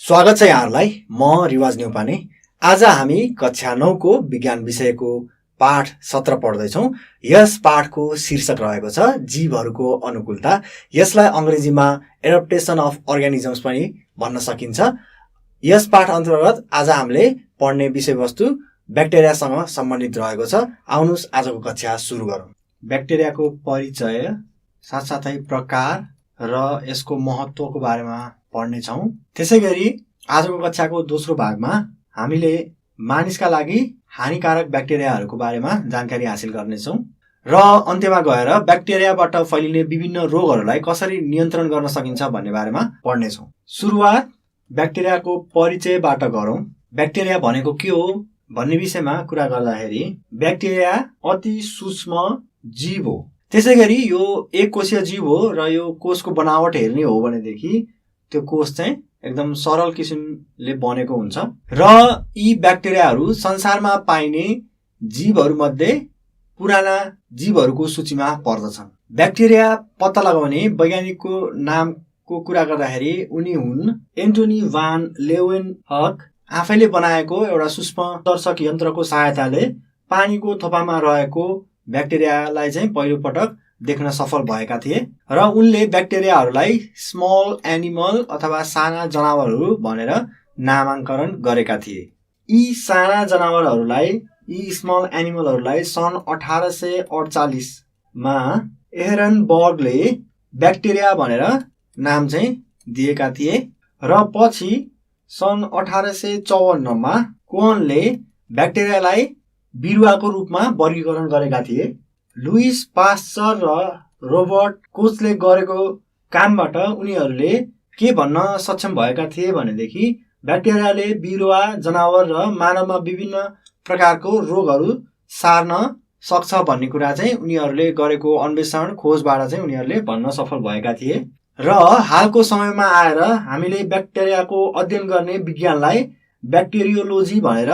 स्वागत छ यहाँहरूलाई। म रिवाज न्यौपाने। आज हामी कक्षा 9 को विज्ञान विषयको पाठ 17 पढ्दैछौँ। यस पाठको शीर्षक रहेको छ जीवहरूको अनुकूलता। यसलाई अङ्ग्रेजीमा एडप्टेसन अफ अर्गानिजम्स पनि भन्न सकिन्छ। यस पाठ अन्तर्गत आज हामीले पढ्ने विषयवस्तु ब्याक्टेरियासँग सम्बन्धित रहेको छ। आउनुहोस् आजको कक्षा सुरु गरौँ। ब्याक्टेरियाको परिचय साथसाथै प्रकार र यसको महत्त्वको बारेमा पढ्नेछौँ। त्यसैगरी आजको कक्षाको दोस्रो भागमा हामीले मानिसका लागि हानिकारक ब्याक्टेरियाहरूको बारेमा जानकारी हासिल गर्नेछौँ र अन्त्यमा गएर ब्याक्टेरियाबाट फैलिने विभिन्न रोगहरूलाई कसरी नियन्त्रण गर्न सकिन्छ भन्ने बारेमा पढ्नेछौँ। सुरुवात ब्याक्टेरियाको परिचयबाट गरौँ। ब्याक्टेरिया भनेको के हो भन्ने विषयमा कुरा गर्दाखेरि ब्याक्टेरिया अति सूक्ष्म जीव हो। त्यसैगरी यो एक कोषीय जीव हो र यो कोषको बनावट हेर्ने हो भनेदेखि त्यो कोष चाहिँ एकदम सरल किसिमले बनेको हुन्छ र यी ब्याक्टेरियाहरू संसारमा पाइने जीवहरूमध्ये पुराना जीवहरूको सूचीमा पर्दछन्। ब्याक्टेरिया पत्ता लगाउने वैज्ञानिकको नामको कुरा गर्दाखेरि उनी हुन् एन्टोनी भान लेeuwenhoek। आफैले बनाएको एउटा सूक्ष्मदर्शक यन्त्रको सहायताले पानीको थोपामा रहेको ब्याक्टेरियालाई चाहिँ पहिलो पटक देख्न सफल भएका थिए र उनले ब्याक्टेरियाहरूलाई स्मल एनिमल अथवा साना जनावरहरू भनेर नामाङ्करण गरेका थिए। यी साना जनावरहरूलाई यी स्मल एनिमलहरूलाई सन् 1848 मा एहरनबर्गले ब्याक्टेरिया भनेर नाम चाहिँ दिएका थिए र पछि सन् 1854 मा कोहनले ब्याक्टेरियालाई बिरुवाको रूपमा वर्गीकरण गरेका थिए। लुइस पास्चर र रोबर्ट कोचले गरेको कामबाट उनीहरूले के भन्न सक्षम भएका थिए भनेदेखि ब्याक्टेरियाले बिरुवा, जनावर र मानवमा विभिन्न प्रकारको रोगहरू सार्न सक्छ भन्ने कुरा चाहिँ उनीहरूले गरेको अन्वेषण खोजबाट चाहिँ उनीहरूले भन्न सफल भएका थिए र हालको समयमा आएर हामीले ब्याक्टेरियाको अध्ययन गर्ने विज्ञानलाई ब्याक्टेरियोलोजी भनेर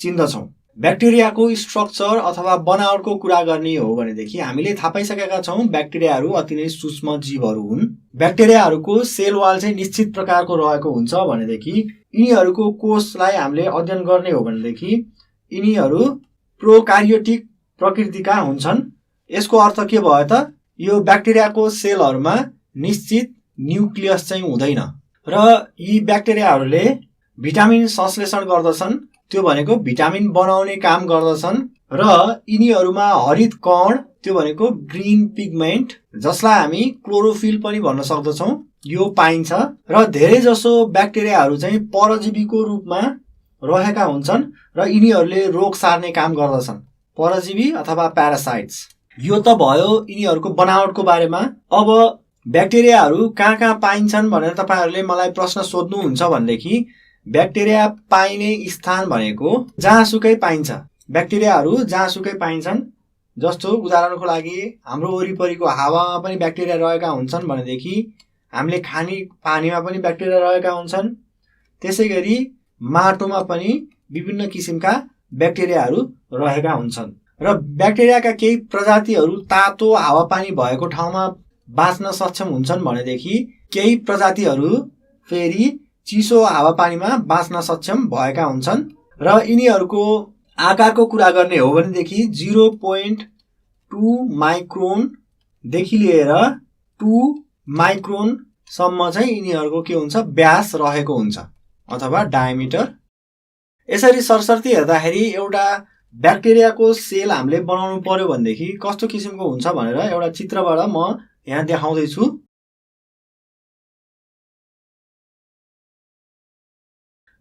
चिन्दछौँ। ब्याक्टेरियाको स्ट्रक्चर अथवा बनावटको कुरा गर्ने हो भनेदेखि हामीले थाहा पाइसकेका छौँ ब्याक्टेरियाहरू अति नै सूक्ष्म जीवहरू हुन्। ब्याक्टेरियाहरूको सेल वाल चाहिँ निश्चित प्रकारको रहेको हुन्छ भनेदेखि यिनीहरूको कोषलाई हामीले अध्ययन गर्ने हो भनेदेखि यिनीहरू प्रोकार्योटिक प्रकृतिका हुन्छन्। यसको अर्थ के भयो त यो ब्याक्टेरियाको सेलहरूमा निश्चित न्युक्लियस चाहिँ हुँदैन र यी ब्याक्टेरियाहरूले भिटामिन संश्लेषण गर्दछन्। त्यो भनेको भिटामिन बनाउने काम गर्दछन् र यिनीहरूमा हरित कण त्यो भनेको ग्रीन पिगमेन्ट जसलाई हामी क्लोरोफिल पनि भन्न सक्दछौँ यो पाइन्छ र धेरै जसो ब्याक्टेरियाहरू चाहिँ परजीवीको रूपमा रहेका हुन्छन् र यिनीहरूले रोग सार्ने काम गर्दछन्, परजीवी अथवा प्यारासाइट्स। यो त भयो यिनीहरूको बनावटको बारेमा। अब ब्याक्टेरियाहरू कहाँ कहाँ पाइन्छन् भनेर तपाईँहरूले मलाई प्रश्न सोध्नुहुन्छ भनेदेखि ब्याक्टेरिया पाइने स्थान भनेको जहाँसुकै पाइन्छ। ब्याक्टेरियाहरू जहाँसुकै पाइन्छन्। जस्तो उदाहरणको लागि हाम्रो वरिपरिको हावामा पनि ब्याक्टेरिया रहेका हुन्छन् भनेदेखि हामीले खाने पानीमा पनि ब्याक्टेरिया रहेका हुन्छन्। त्यसै गरी माटोमा पनि विभिन्न किसिमका ब्याक्टेरियाहरू रहेका हुन्छन् र ब्याक्टेरियाका केही प्रजातिहरू तातो हावापानी भएको ठाउँमा बाँच्न सक्षम हुन्छन् भनेदेखि केही प्रजातिहरू फेरि चिसो हावापानीमा बाँच्न सक्षम भएका हुन्छन् र यिनीहरूको आकारको कुरा गर्ने हो भनेदेखि 0.2 माइक्रोनदेखि लिएर 2 माइक्रोनसम्म चाहिँ यिनीहरूको के हुन्छ व्यास रहेको हुन्छ अथवा डायमिटर। यसरी सरसर्ती हेर्दाखेरि एउटा ब्याक्टेरियाको सेल हामीले बनाउनु पर्यो भनेदेखि कस्तो किसिमको हुन्छ भनेर एउटा चित्रबाट म यहाँ देखाउँदैछु।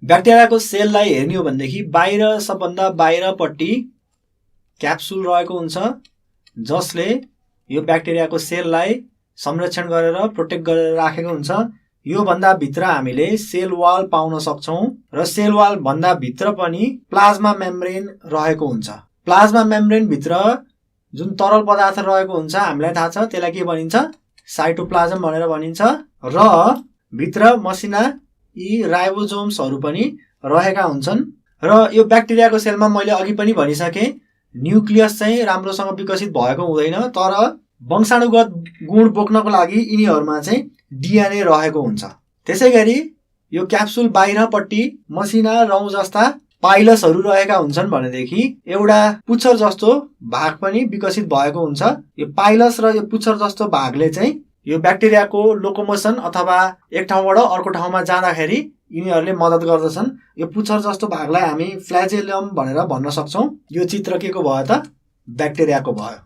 ब्याक्टेरियाको सेललाई हेर्ने हो भनेदेखि बाहिर सबभन्दा बाहिरपट्टि क्याप्सुल रहेको हुन्छ जसले यो ब्याक्टेरियाको सेललाई संरक्षण गरेर प्रोटेक्ट गरेर राखेको हुन्छ। यो भन्दा भित्र हामीले सेल वाल पाउन सक्छौँ र सेल वाल भन्दा भित्र पनि प्लाज्मा मेम्ब्रेन रहेको हुन्छ। प्लाज्मा मेम्ब्रेन भित्र जुन तरल पदार्थ रहेको हुन्छ हामीलाई थाहा छ त्यसलाई के भनिन्छ, साइटोप्लाज्म भनेर भनिन्छ र भित्र मसिना यी राइबोसोम्सहरू पनि रहेका हुन्छन् र यो ब्याक्टेरियाको सेलमा मैले अघि पनि भनिसकेँ न्युक्लियस चाहिँ राम्रोसँग विकसित भएको हुँदैन तर वंशाणुगत गुण बोक्नको लागि यिनीहरूमा चाहिँ डिएनए रहेको हुन्छ। त्यसैगरी यो क्याप्सुल बाहिरपट्टि मसिना रौँ जस्ता पाइलसहरू रहेका हुन्छन् भनेदेखि एउटा पुच्छर जस्तो भाग पनि विकसित भएको हुन्छ। यो पाइलस र यो पुच्छर जस्तो भागले चाहिँ यो ब्याक्टेरियाको लोकोमोसन अथवा एक ठाउँबाट अर्को ठाउँमा जाँदाखेरि यिनीहरूले मद्दत गर्दछन्। यो पुच्छर जस्तो भागलाई हामी फ्ल्याजेलियम भनेर भन्न सक्छौँ। यो चित्र के को भयो त? ब्याक्टेरियाको भयो।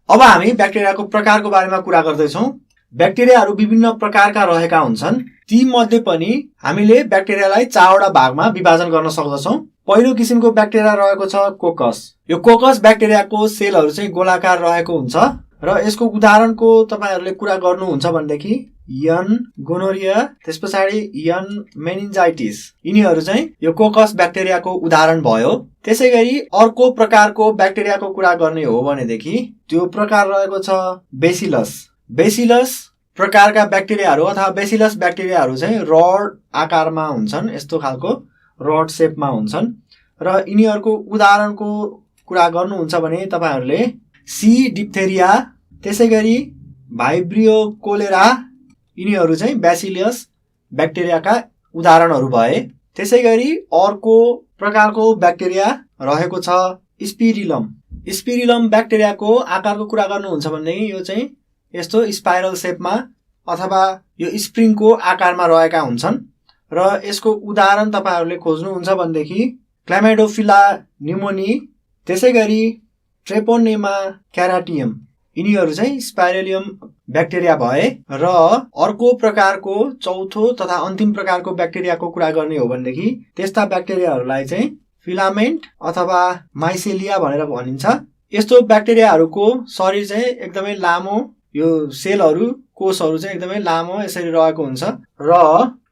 अब हामी ब्याक्टेरियाको प्रकारको बारेमा कुरा गर्दैछौँ। ब्याक्टेरियाहरू विभिन्न प्रकारका रहेका हुन्छन्। ती मध्ये पनि हामीले ब्याक्टेरियालाई 4वटा भागमा विभाजन गर्न सक्दछौँ। पहिलो किसिमको ब्याक्टेरिया रहेको छ कोकस। यो कोकस ब्याक्टेरियाको सेलहरू चाहिँ गोलाकार रहेको हुन्छ र यसको उदाहरणको तपाईहरुले कुरा गर्नुहुन्छ भनेदेखि यन गोनोरिया, त्यस पछाडि यन मेनिन्जाइटिस, यिनीहरू चाहिँ यो कोकस ब्याक्टेरियाको उदाहरण भयो। त्यसैगरी अर्को प्रकारको ब्याक्टेरियाको कुरा गर्ने हो भनेदेखि त्यो प्रकार रहेको छ बेसिलस। बेसिलस प्रकारका ब्याक्टेरियाहरू अथवा बेसिलस ब्याक्टेरियाहरू चाहिँ रड आकारमा हुन्छन्, यस्तो खालको रड शेपमा हुन्छन् र यिनीहरूको उदाहरणको कुरा गर्नुहुन्छ भने तपाईहरुले सी डिप्थेरिया, त्यसैगरी भाइब्रियो कोलेरा, यिनीहरू चाहिँ बेसिलस ब्याक्टेरियाका उदाहरणहरू भए। त्यसैगरी अर्को प्रकारको ब्याक्टेरिया रहेको छ स्पिरिलम। स्पिरिलम ब्याक्टेरियाको आकारको कुरा गर्नुहुन्छ भनेदेखि यो चाहिँ यस्तो स्पाइरल शेपमा अथवा यो स्प्रिङको आकारमा रहेका हुन्छन् र यसको उदाहरण तपाईहरुले खोज्नुहुन्छ भनेदेखि क्लामाइडोफिला न्युमोनी, त्यसैगरी ट्रेपोनेमा क्याराटियम, यिनीहरू चाहिँ स्पाइरेलियम ब्याक्टेरिया भए। र अर्को प्रकारको चौथो तथा अन्तिम प्रकारको ब्याक्टेरियाको कुरा गर्ने हो भनेदेखि त्यस्ता ब्याक्टेरियाहरूलाई चाहिँ फिलामेन्ट अथवा माइसेलिया भनेर भनिन्छ। यस्तो ब्याक्टेरियाहरूको शरीर चाहिँ एकदमै लामो, यो सेलहरू कोषहरू चाहिँ एकदमै लामो यसरी रहेको हुन्छ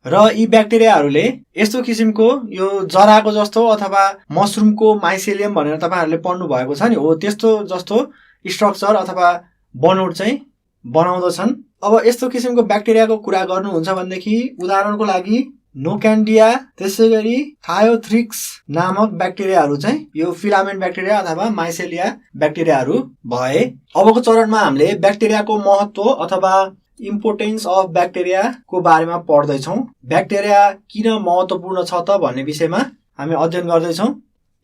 र यी ब्याक्टेरियाहरूले यस्तो किसिमको यो जराको जस्तो अथवा मसरुमको माइसेलियम भनेर तपाईहरुले पढ्नु भएको छ नि, हो त्यस्तो जस्तो स्ट्रक्चर अथवा बनोट चाहिँ बनाउँदछन्। अब यस्तो किसिमको ब्याक्टेरियाको कुरा गर्नुहुन्छ भनेदेखि उदाहरणको लागि नोक्यान्डिया, त्यसैगरी थायोथ्रिक्स नामक ब्याक्टेरियाहरू चाहिँ यो फिलामेन्ट ब्याक्टेरिया अथवा माइसेलिया ब्याक्टेरियाहरू भए। अबको चरणमा हामीले ब्याक्टेरियाको महत्व अथवा इम्पोर्टेन्स अफ ब्याक्टेरिया को बारेमा पढ्दैछौँ। ब्याक्टेरिया किन महत्वपूर्ण छ त भन्ने विषयमा हामी अध्ययन गर्दैछौँ।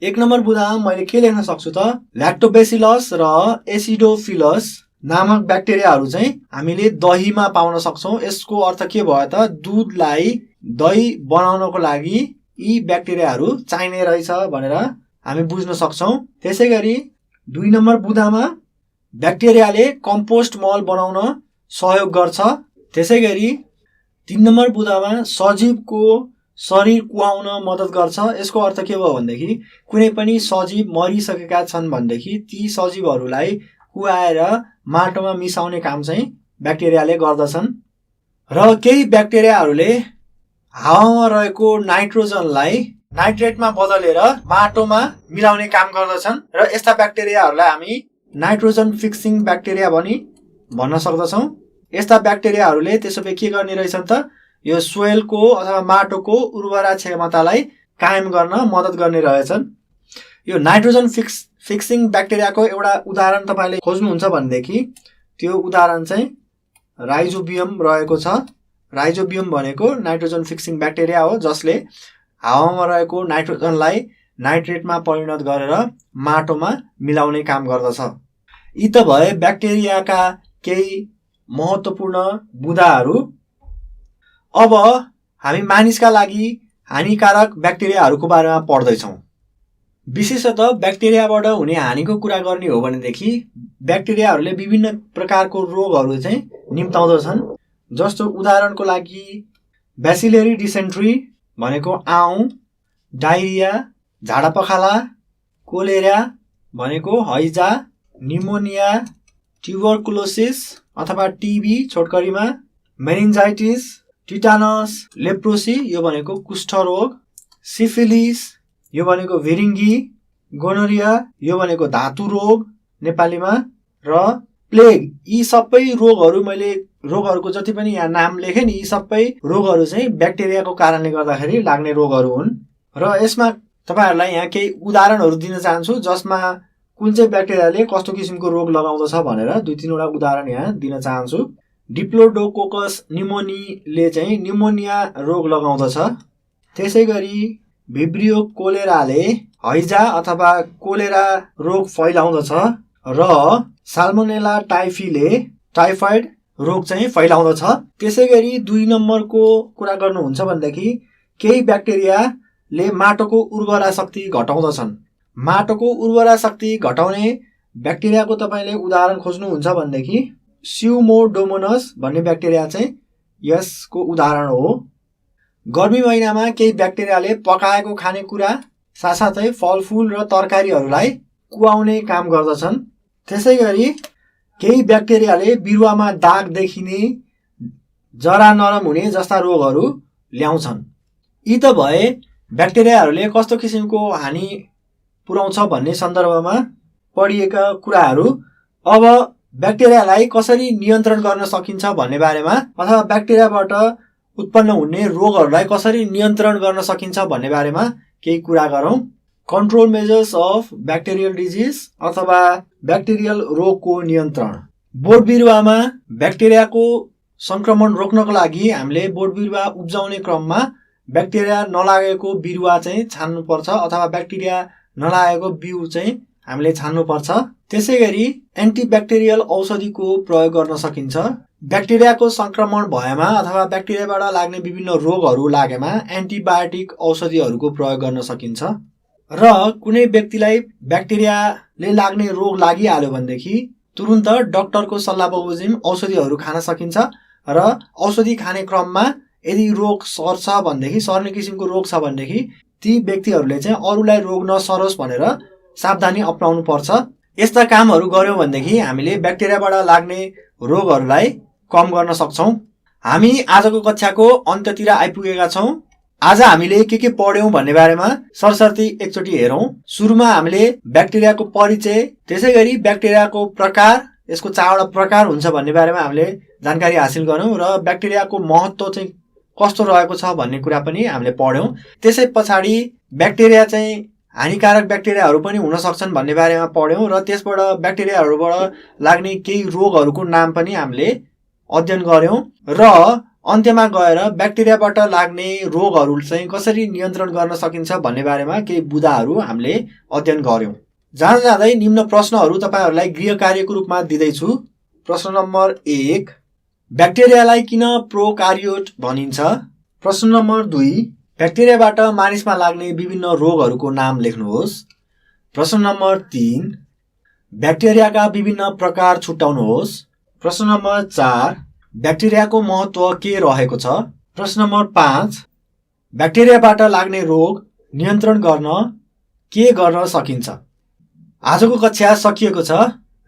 1 नम्बर बुँदामा मैले के लेख्न सक्छु त, ल्याक्टोबेसिलस र एसिडोफिलस नामक ब्याक्टेरियाहरू चाहिँ हामीले दहीमा पाउन सक्छौँ। यसको अर्थ के भयो त, दूधलाई दही बनाउनको लागि यी ब्याक्टेरियाहरू चाहिने रहेछ भनेर हामी बुझ्न सक्छौँ। त्यसैगरी 2 नम्बर बुँदामा ब्याक्टेरियाले कम्पोस्ट मल बनाउन सहयोग गर्छ। त्यसैगरी 3 नम्बर बुँदामा सजीवको शरीर कुहाउन मद्दत गर्छ। यसको अर्थ के भयो भनेदेखि कुनै पनि सजीव मरिसकेका छन् भनेदेखि ती सजीवहरूलाई कुहाएर माटोमा मिसाउने काम चाहिँ ब्याक्टेरियाले गर्दछन्। र केही ब्याक्टेरियाहरूले हावामा रहेको नाइट्रोजनलाई नाइट्रेटमा बदलेर माटोमा मिलाउने काम गर्दछन् र यस्ता ब्याक्टेरियाहरूलाई हामी नाइट्रोजन फिक्सिङ ब्याक्टेरिया पनि भन्न सक्दछौँ। यस्ता ब्याक्टेरियाहरूले त्यसो भए के गर्ने रहेछन् त, यो सोइलको अथवा माटोको उर्वरा क्षमतालाई कायम गर्न मद्दत गर्ने रहेछन्। यो नाइट्रोजन फिक्सिङ ब्याक्टेरियाको एउटा उदाहरण तपाईले खोज्नुहुन्छ भनेदेखि त्यो उदाहरण चाहिँ राइजोबियम रहेको छ। राइजोबियम भनेको नाइट्रोजन फिक्सिङ ब्याक्टेरिया हो जसले हावामा रहेको नाइट्रोजनलाई नाइट्रेटमा परिणत गरेर माटोमा मिलाउने काम गर्दछ। यी त भए ब्याक्टेरियाका केही महत्त्वपूर्ण बुँदाहरू। अब हामी मानिसका लागि हानिकारक ब्याक्टेरियाहरूको बारेमा पढ्दैछौँ। विशेषतः ब्याक्टेरियाबाट हुने हानिको कुरा गर्ने हो भनेदेखि ब्याक्टेरियाहरूले विभिन्न प्रकारको रोगहरू चाहिँ निम्ताउँदछन्। जस्तो उदाहरणको लागि ब्यासिलरी डिसेन्ट्री भनेको आउँ, डायरिया झाडा पखाला, कोलेरा भनेको हैजा, निमोनिया, ट्युबरकुलोसिस अथवा टिबी छोटकरीमा, मेनिन्जाइटिस, टिटानस, लेप्रोसी यो भनेको कुष्ठ रोग, सिफिलिस यो भनेको भिरिङ्गी, गोनोरिया यो भनेको धातु रोग नेपालीमा, र प्लेग। यी सबै रोगहरू मैले रोगहरूको जति पनि यहाँ नाम लेखेँ नि, यी सबै रोगहरू चाहिँ ब्याक्टेरियाको कारणले गर्दाखेरि लाग्ने रोगहरू हुन्। र यसमा तपाईहरुलाई यहाँ केही उदाहरणहरू दिन चाहन्छु जसमा कुन चाहिँ ब्याक्टेरियाले कस्तो किसिमको रोग लगाउँदछ भनेर 2-3 वटा उदाहरण यहाँ दिन चाहन्छु। डिप्लोडोकोकस निमोनीले चाहिँ निमोनिया रोग लगाउँदछ। त्यसै गरी भिब्रियो कोलेराले हैजा अथवा कोलेरा रोग फैलाउँदछ र साल्मोनेला टाइफीले टाइफाइड रोग चाहिँ फैलाउँदछ। त्यसै गरी 2 नम्बरको कुरा गर्नुहुन्छ भनेदेखि केही ब्याक्टेरियाले माटोको उर्वरा शक्ति घटाउँदछन्। माटोको उर्वरा शक्ति घटाउने ब्याक्टेरियाको तपाईँले उदाहरण खोज्नुहुन्छ भनेदेखि स्युमोडोमोनस भन्ने ब्याक्टेरिया चाहिँ यसको उदाहरण हो। गर्मी महिनामा केही ब्याक्टेरियाले पकाएको खानेकुरा साथसाथै फलफुल र तरकारीहरूलाई कुहाउने काम गर्दछन्। त्यसै गरी केही ब्याक्टेरियाले बिरुवामा दाग देखिने, जरा नरम हुने जस्ता रोगहरू ल्याउँछन्। यी त भए ब्याक्टेरियाहरूले कस्तो किसिमको हानि पुर्याउँछ भन्ने सन्दर्भमा पढिएका कुराहरू। अब ब्याक्टेरियालाई कसरी नियन्त्रण गर्न सकिन्छ भन्ने बारेमा अथवा ब्याक्टेरियाबाट उत्पन्न हुने रोगहरूलाई कसरी नियन्त्रण गर्न सकिन्छ भन्ने बारेमा केही कुरा गरौँ। Control measures of bacterial disease अथवा ब्याक्टेरियल रोगको नियन्त्रण। बोट बिरुवामा ब्याक्टेरियाको संक्रमण रोक्नको लागि हामीले बोट बिरुवा उब्जाउने क्रममा ब्याक्टेरिया नलागेको बिरुवा चाहिँ छान्नुपर्छ अथवा ब्याक्टेरिया नलागेको बिउ चाहिँ हामीले छान्नुपर्छ। त्यसै गरी एन्टिब्याक्टेरियल औषधिको प्रयोग गर्न सकिन्छ। ब्याक्टेरियाको संक्रमण भएमा अथवा ब्याक्टेरियाबाट लाग्ने विभिन्न रोगहरू लागेमा एन्टिबायोटिक औषधिहरूको प्रयोग गर्न सकिन्छ। र कुनै व्यक्तिलाई ब्याक्टेरियाले लाग्ने रोग लागिहाल्यो भनेदेखि तुरुन्त डाक्टरको सल्लाह बमोजिम औषधिहरू खान सकिन्छ र औषधि खाने क्रममा यदि रोग सर्छ भनेदेखि, सर्ने किसिमको रोग छ भनेदेखि ती व्यक्तिहरूले चाहिँ अरूलाई रोग नसरोस् भनेर सावधानी अपनाउनु पर्छ। यस्ता कामहरू गर्यौँ भनेदेखि हामीले ब्याक्टेरियाबाट लाग्ने रोगहरूलाई कम गर्न सक्छौँ। हामी आजको कक्षाको अन्त्यतिर आइपुगेका छौँ। आज हामीले के पढ्यौँ भन्ने बारेमा सरसर्ती एकचोटि हेरौँ। सुरुमा हामीले ब्याक्टेरियाको परिचय, त्यसै गरी ब्याक्टेरियाको प्रकार, यसको 4वटा प्रकार हुन्छ भन्ने बारेमा हामीले जानकारी हासिल गऱ्यौँ र ब्याक्टेरियाको महत्त्व चाहिँ कस्तो रहेको छ भन्ने कुरा पनि हामीले पढ्यौँ। त्यसै पछाडि ब्याक्टेरिया चाहिँ हानिकारक ब्याक्टेरियाहरू पनि हुन सक्छन् भन्ने बारेमा पढ्यौँ र त्यसबाट ब्याक्टेरियाहरूबाट लाग्ने केही रोगहरूको नाम पनि हामीले अध्ययन गऱ्यौँ र अन्त्यमा गएर ब्याक्टेरियाबाट लाग्ने रोगहरू चाहिँ कसरी नियन्त्रण गर्न सकिन्छ भन्ने बारेमा केही बुदाहरू हामीले अध्ययन गऱ्यौँ। जाँदै निम्न प्रश्नहरू तपाईँहरूलाई गृह कार्यको रूपमा दिँदैछु। प्रश्न नम्बर 1, ब्याक्टेरियालाई किन प्रोकार्योट भनिन्छ? प्रश्न नम्बर 2, ब्याक्टेरियाबाट मानिसमा लाग्ने विभिन्न रोगहरूको नाम लेख्नुहोस्। प्रश्न नम्बर 3, ब्याक्टेरियाका विभिन्न प्रकार छुट्याउनुहोस्। प्रश्न नम्बर 4, ब्याक्टेरियाको महत्त्व के रहेको छ? प्रश्न नम्बर 5, ब्याक्टेरियाबाट लाग्ने रोग नियन्त्रण गर्न के गर्न सकिन्छ? आजको कक्षा सकिएको छ।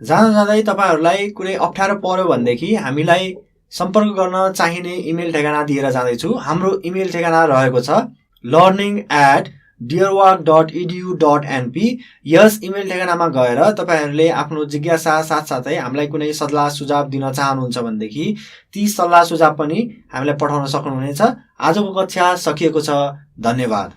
जाँदै तपाईँहरूलाई कुनै अप्ठ्यारो पर्यो भनेदेखि हामीलाई सम्पर्क गर्न चाहिने इमेल ठेगाना दिएर जाँदैछु। हाम्रो इमेल ठेगाना रहेको छ learning@dearwork.edu.np। यस इमेल ठेगानामा गएर तपाईँहरूले आफ्नो जिज्ञासा साथसाथै हामीलाई कुनै सल्लाह सुझाव दिन चाहनुहुन्छ भनेदेखि ती सल्लाह सुझाव पनि हामीलाई पठाउन सक्नुहुनेछ। आजको कक्षा सकिएको छ। धन्यवाद।